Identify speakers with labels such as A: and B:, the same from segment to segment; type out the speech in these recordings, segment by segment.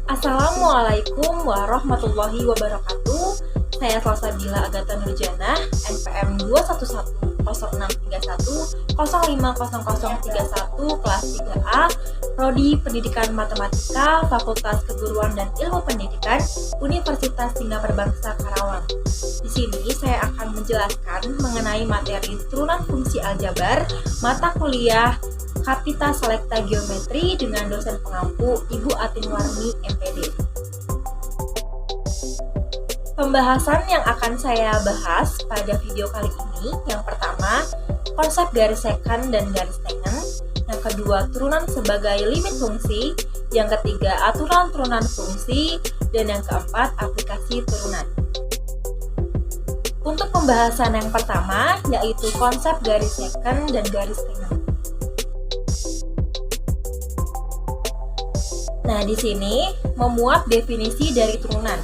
A: Assalamualaikum warahmatullahi wabarakatuh. Saya Salsabila Agatha Nurjanah, NPM 2110310500031 kelas 3A, Prodi Pendidikan Matematika, Fakultas Keguruan dan Ilmu Pendidikan, Universitas Singapura Bangsa Karawang. Di sini saya akan menjelaskan mengenai materi turunan fungsi aljabar, mata kuliah Kapita Selekta Geometri dengan dosen pengampu Ibu Atinwarni MPD. Pembahasan yang akan saya bahas pada video kali ini, yang pertama, konsep garis sekant dan garis tangen, yang kedua, turunan sebagai limit fungsi, yang ketiga, aturan turunan fungsi, dan yang keempat, aplikasi turunan. Untuk pembahasan yang pertama, yaitu konsep garis sekant dan garis tangen. Nah, di sini memuat definisi dari turunan.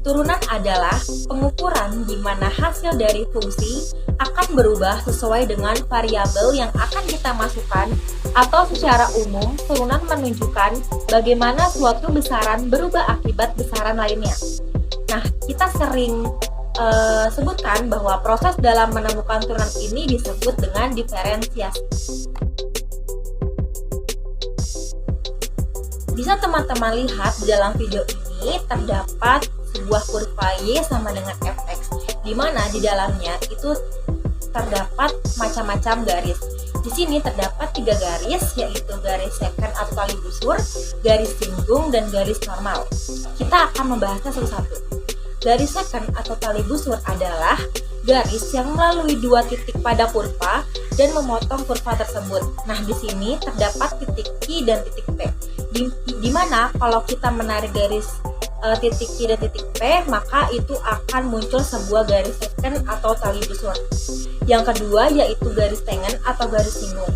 A: Turunan adalah pengukuran di mana hasil dari fungsi akan berubah sesuai dengan variabel yang akan kita masukkan, atau secara umum, turunan menunjukkan bagaimana suatu besaran berubah akibat besaran lainnya. Nah, kita sering sebutkan bahwa proses dalam menemukan turunan ini disebut dengan diferensiasi. Bisa teman-teman lihat di dalam video ini terdapat sebuah kurva Y sama dengan Fx, di mana di dalamnya itu terdapat macam-macam garis. Di sini terdapat 3 garis, yaitu garis sekant atau tali busur, garis singgung, dan garis normal. Kita akan membahasnya satu-satu. Garis sekant atau tali busur adalah garis yang melalui 2 titik pada kurva dan memotong kurva tersebut. Nah, di sini terdapat titik Q dan titik P. Di mana kalau kita menarik garis titik Q dan titik P, maka itu akan muncul sebuah garis sekant atau tali busur. Yang kedua yaitu garis tangen atau garis singgung.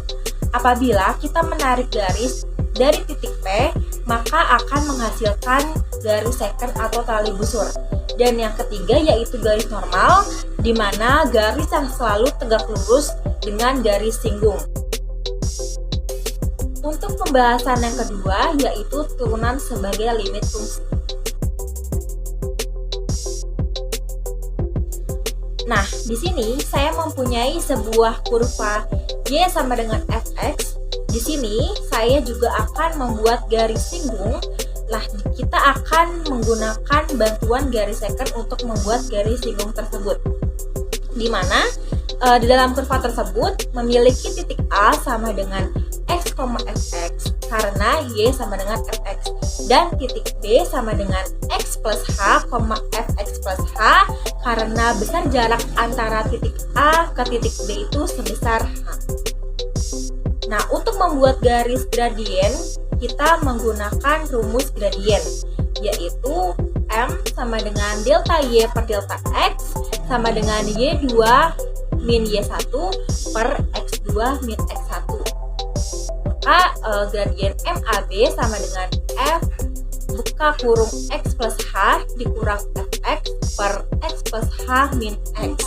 A: Apabila kita menarik garis dari titik P, maka akan menghasilkan garis sekant atau tali busur. Dan yang ketiga yaitu garis normal, di mana garis yang selalu tegak lurus dengan garis singgung. Untuk pembahasan yang kedua yaitu turunan sebagai limit fungsi. Nah, di sini saya mempunyai sebuah kurva Y sama dengan Fx. Di sini saya juga akan membuat garis singgung. Nah, kita akan menggunakan bantuan garis sekant untuk membuat garis singgung tersebut. Di mana di dalam kurva tersebut memiliki titik A sama dengan X, Fx karena Y sama dengan Fx, dan titik B sama dengan X plus H, Fx plus H karena besar jarak antara titik A ke titik B itu sebesar H. Nah, untuk membuat garis gradien, kita menggunakan rumus gradien, yaitu M sama dengan delta Y per delta X sama dengan Y2 min Y1 per X2 min X1. Maka gradien MAB sama dengan F buka kurung X plus H dikurang Fx per X plus H min X.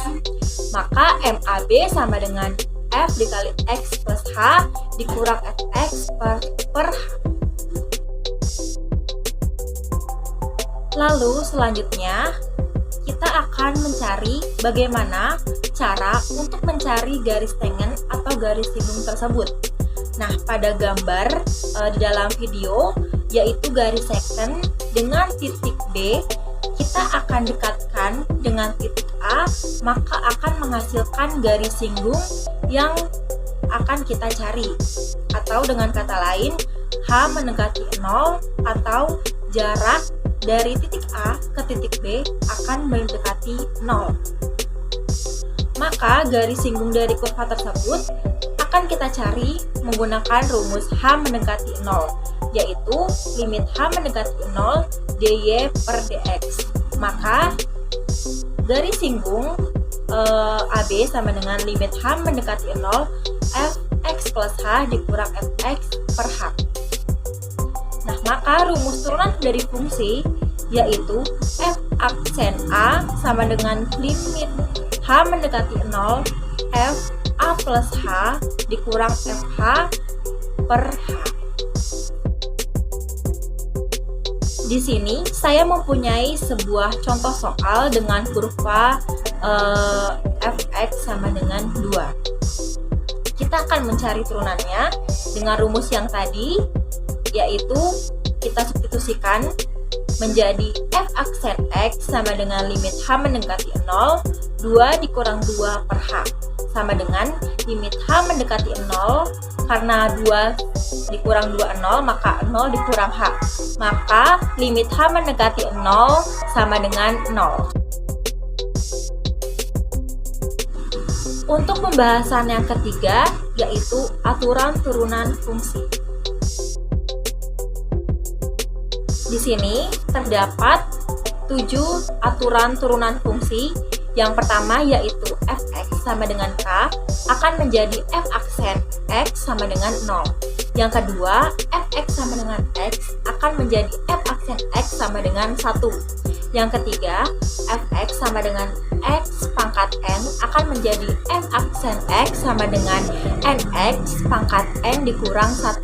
A: Maka MAB sama dengan F dikali X plus H dikurang Fx per H. Lalu selanjutnya kita akan mencari bagaimana cara untuk mencari garis tangen atau garis singgung tersebut. Nah, pada gambar di dalam video yaitu garis sekant dengan titik B, kita akan dekatkan dengan titik A, maka akan menghasilkan garis singgung yang akan kita cari. Atau dengan kata lain, H mendekati 0 atau jarak dari titik A ke titik B akan mendekati 0. Maka garis singgung dari kurva tersebut akan kita cari menggunakan rumus H mendekati 0, yaitu limit H mendekati 0 dy per dx. Maka garis singgung AB sama dengan limit H mendekati 0 Fx plus H dikurang Fx per H. Nah, maka rumus turunan dari fungsi yaitu F aksen A sama dengan limit H mendekati 0 F A plus H dikurang FH per H. Di sini saya mempunyai sebuah contoh soal dengan kurva fx sama dengan 2. Kita akan mencari turunannya dengan rumus yang tadi, yaitu kita substitusikan menjadi f aksen x sama dengan limit h mendekati 0, 2 dikurang 2 per h, sama dengan limit h mendekati 0, karena 2 dikurang 2 0, maka 0 dikurang h, maka limit h mendekati 0 sama dengan 0. Untuk pembahasan yang ketiga, yaitu aturan turunan fungsi. Di sini terdapat 7 aturan turunan fungsi. Yang pertama yaitu fx sama dengan k akan menjadi f aksen x sama dengan 0. Yang kedua, fx sama dengan x akan menjadi f aksen x sama dengan 1. Yang ketiga, fx sama dengan x pangkat n akan menjadi f aksen x sama dengan nx pangkat n dikurang 1.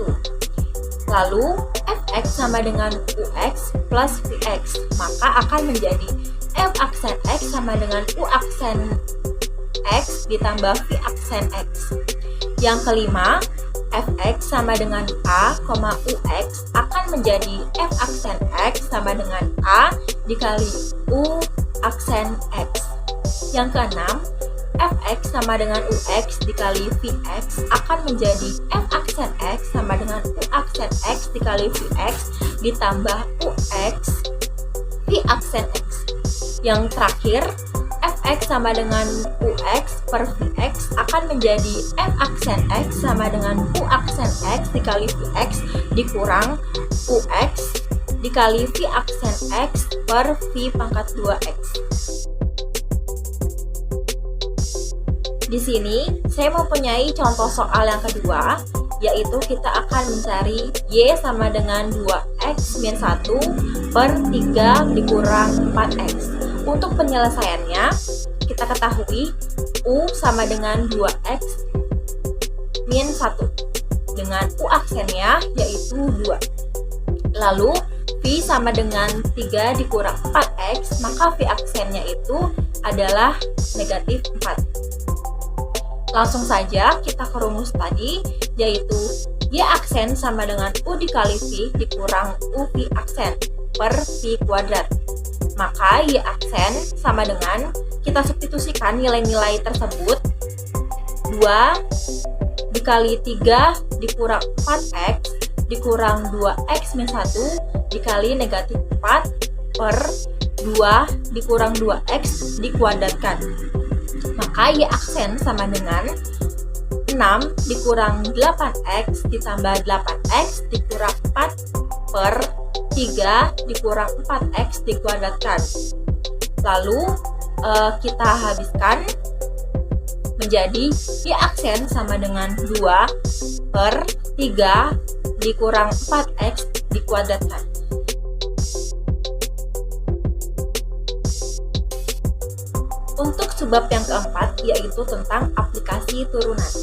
A: Lalu, fx sama dengan ux plus vx, maka akan menjadi f aksen x sama dengan u aksen x ditambah v aksen x. Yang kelima, fx sama dengan a, ux akan menjadi f aksen x sama dengan a dikali u aksen x. Yang keenam, fx sama dengan ux dikali vx akan menjadi f aksen x sama dengan u aksen x dikali vx ditambah ux v aksen x. Yang terakhir, fx sama dengan ux per vx akan menjadi f aksen x sama dengan u aksen x dikali vx dikurang ux dikali v aksen x per v pangkat 2x. Di sini saya mempunyai contoh soal yang kedua, yaitu kita akan mencari y sama dengan 2x min 1 per 3 dikurang 4x. Untuk penyelesaiannya, kita ketahui u sama dengan 2x min 1 dengan u aksennya yaitu 2. Lalu v sama dengan 3 dikurang 4x, maka v aksennya itu adalah negatif 4. Langsung saja kita ke rumus tadi, yaitu y aksen sama dengan u dikali v dikurang u v aksen per v kuadrat. Maka y aksen sama dengan, kita substitusikan nilai-nilai tersebut, 2 dikali 3 dikurang 4x dikurang 2x min 1 dikali negatif 4 per 2 dikurang 2x dikuadratkan. Maka y aksen sama dengan 6 dikurang 8x ditambah 8x dikurang 4 per 3 dikurang 4x dikuadratkan. Lalu kita habiskan menjadi y aksen sama dengan 2 per 3 dikurang 4x dikuadratkan. Untuk sebab yang keempat, yaitu tentang aplikasi turunan.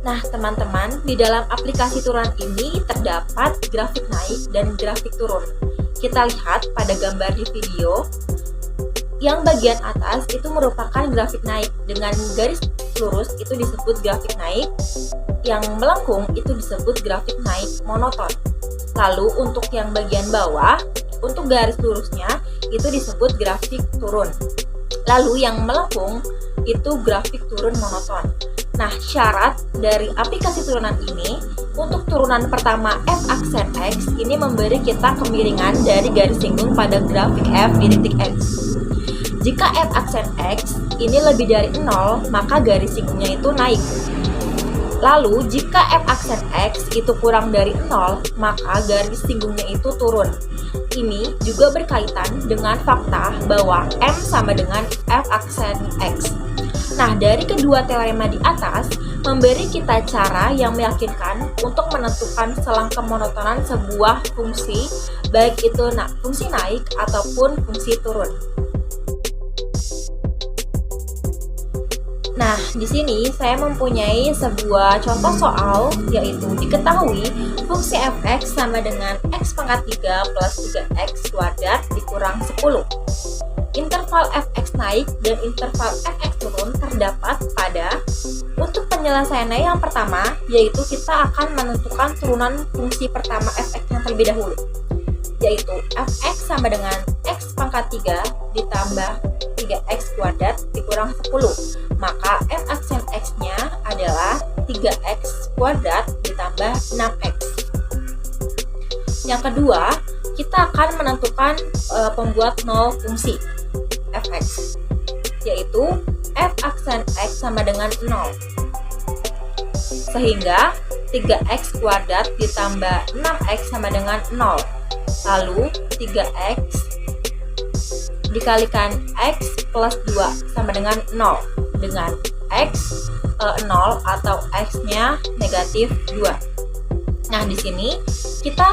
A: Nah, teman-teman, di dalam aplikasi turunan ini terdapat grafik naik dan grafik turun. Kita lihat pada gambar di video, yang bagian atas itu merupakan grafik naik dengan garis lurus itu disebut grafik naik, yang melengkung itu disebut grafik naik monoton. Lalu untuk yang bagian bawah, untuk garis lurusnya itu disebut grafik turun. Lalu yang melengkung itu grafik turun monoton. Nah, syarat dari aplikasi turunan ini, untuk turunan pertama f aksen x ini memberi kita kemiringan dari garis singgung pada grafik f di titik x. Jika f aksen x ini lebih dari 0, maka garis singgungnya itu naik. Lalu, jika f aksen x itu kurang dari 0, maka garis singgungnya itu turun. Ini juga berkaitan dengan fakta bahwa M sama dengan f aksen x. Nah, dari kedua teorema di atas memberi kita cara yang meyakinkan untuk menentukan selang kemonotonan sebuah fungsi, baik itu fungsi naik ataupun fungsi turun. Nah, di sini saya mempunyai sebuah contoh soal, yaitu diketahui fungsi f(x) sama dengan x pangkat 3 plus 3x kuadrat dikurang 10. Interval f(x) naik dan interval f(x) turun terdapat pada. Untuk penyelesaiannya yang pertama, yaitu kita akan menentukan turunan fungsi pertama f(x) yang terlebih dahulu, yaitu f(x) sama dengan x pangkat 3 ditambah 3x kuadrat dikurang 10. Maka f aksen x-nya adalah 3x kuadrat ditambah 6x. Yang kedua, kita akan menentukan pembuat nol fungsi f(x), yaitu f aksen x sama dengan 0. Sehingga 3x kuadrat ditambah 6x sama dengan 0. Lalu 3x dikalikan x plus 2 sama dengan 0, dengan x 0 atau x-nya negatif 2. Nah, di sini kita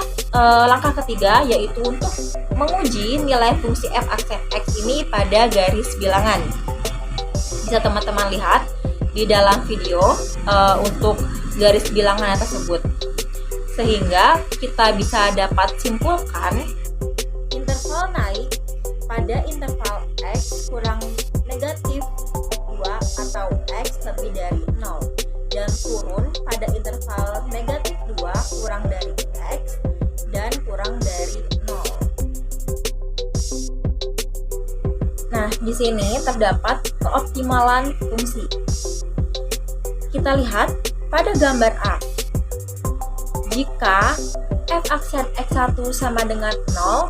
A: langkah ketiga, yaitu untuk menguji nilai fungsi f aksen x ini pada garis bilangan. Bisa teman-teman lihat di dalam video untuk garis bilangan tersebut. Sehingga kita bisa dapat simpulkan interval naik pada interval x kurang negatif 2 atau x lebih dari 0, dan turun pada interval negatif 2 kurang dari x dan kurang dari 0. Nah, di sini terdapat keoptimalan fungsi. Kita lihat pada gambar A. Jika f aksen x1 sama dengan 0,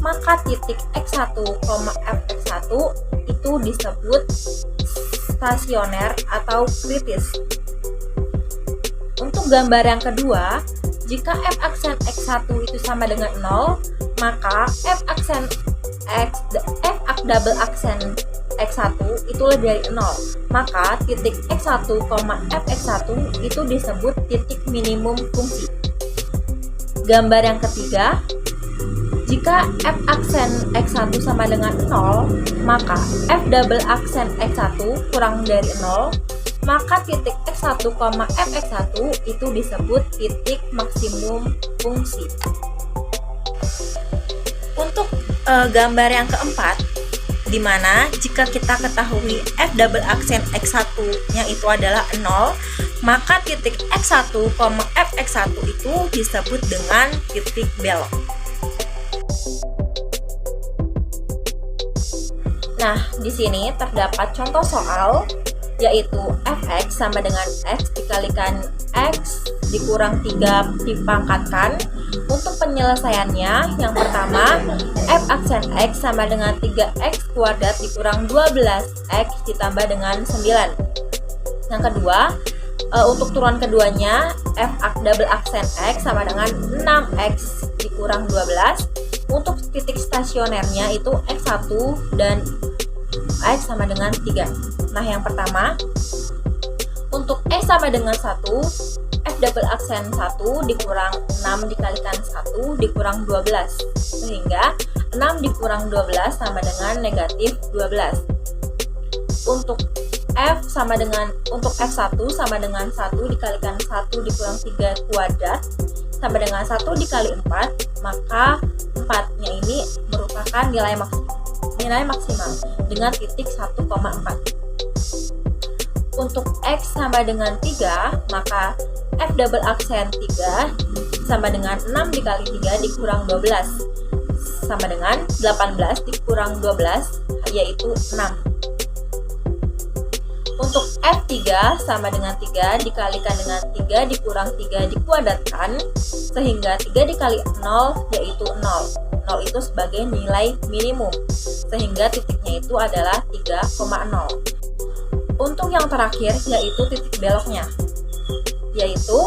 A: maka titik x1, fx1 itu disebut stasioner atau kritis. Untuk gambar yang kedua, jika f aksen x1 itu sama dengan 0, maka f double aksen x1 itu lebih dari 0. Maka titik x1, fx1 itu disebut titik minimum fungsi. Gambar yang ketiga, jika f aksen x1 sama dengan 0, maka f double aksen x1 kurang dari 0, maka titik x1, fx1 itu disebut titik maksimum fungsi. Untuk gambar yang keempat, di mana jika kita ketahui f double aksen x1-nya itu adalah 0, maka titik x1, fx1 itu disebut dengan titik belok. Nah, di sini terdapat contoh soal, yaitu fx sama dengan x dikalikan x dikurang 3 dipangkatkan. Untuk penyelesaiannya, yang pertama, f aksen x sama dengan 3x kuadrat dikurang 12x ditambah dengan 9. Yang kedua, untuk turunan keduanya, f double aksen x sama dengan 6x dikurang 12. Untuk titik stasionernya itu x1 dan x sama dengan 3. Nah, yang pertama, untuk x sama dengan 1, f double aksen 1 dikurang 6 dikalikan 1 dikurang 12. Sehingga 6 dikurang 12 sama dengan negatif 12. Untuk f f1 sama dengan 1 dikalikan 1 dikurang 3 kuadrat sama dengan 1 dikali 4, maka 4-nya ini merupakan nilai maksimal dengan titik 1,4. Untuk x sama dengan 3, maka f double aksen 3 sama dengan 6 dikali 3 dikurang 12 sama dengan 18 dikurang 12, yaitu 6. Untuk f3 sama dengan 3 dikalikan dengan 3 dikurang 3 dikuadratkan, sehingga 3 dikali 0 yaitu 0. 0 itu sebagai nilai minimum, sehingga titiknya itu adalah 3,0. Untuk yang terakhir, yaitu titik beloknya, yaitu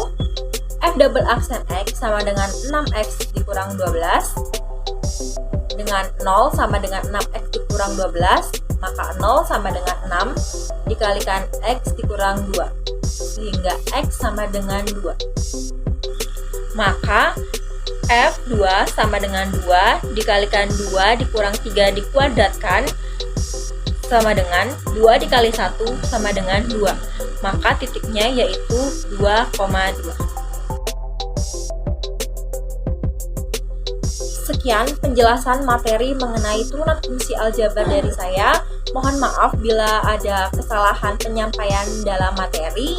A: f double aksen x sama dengan 6x dikurang 12, dengan 0 sama dengan 6x dikurang 12, maka 0 sama dengan 6 dikalikan x dikurang 2, sehingga x sama dengan 2. Maka f2 sama dengan 2 dikalikan 2 dikurang 3 dikuadratkan, sama dengan 2 dikali 1 sama dengan 2. Maka titiknya yaitu 2,2. Sekian penjelasan materi mengenai turunan fungsi aljabar dari saya. Mohon maaf bila ada kesalahan penyampaian dalam materi.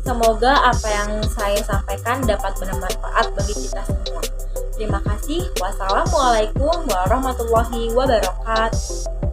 A: Semoga apa yang saya sampaikan dapat bermanfaat bagi kita semua. Terima kasih. Wassalamualaikum warahmatullahi wabarakatuh.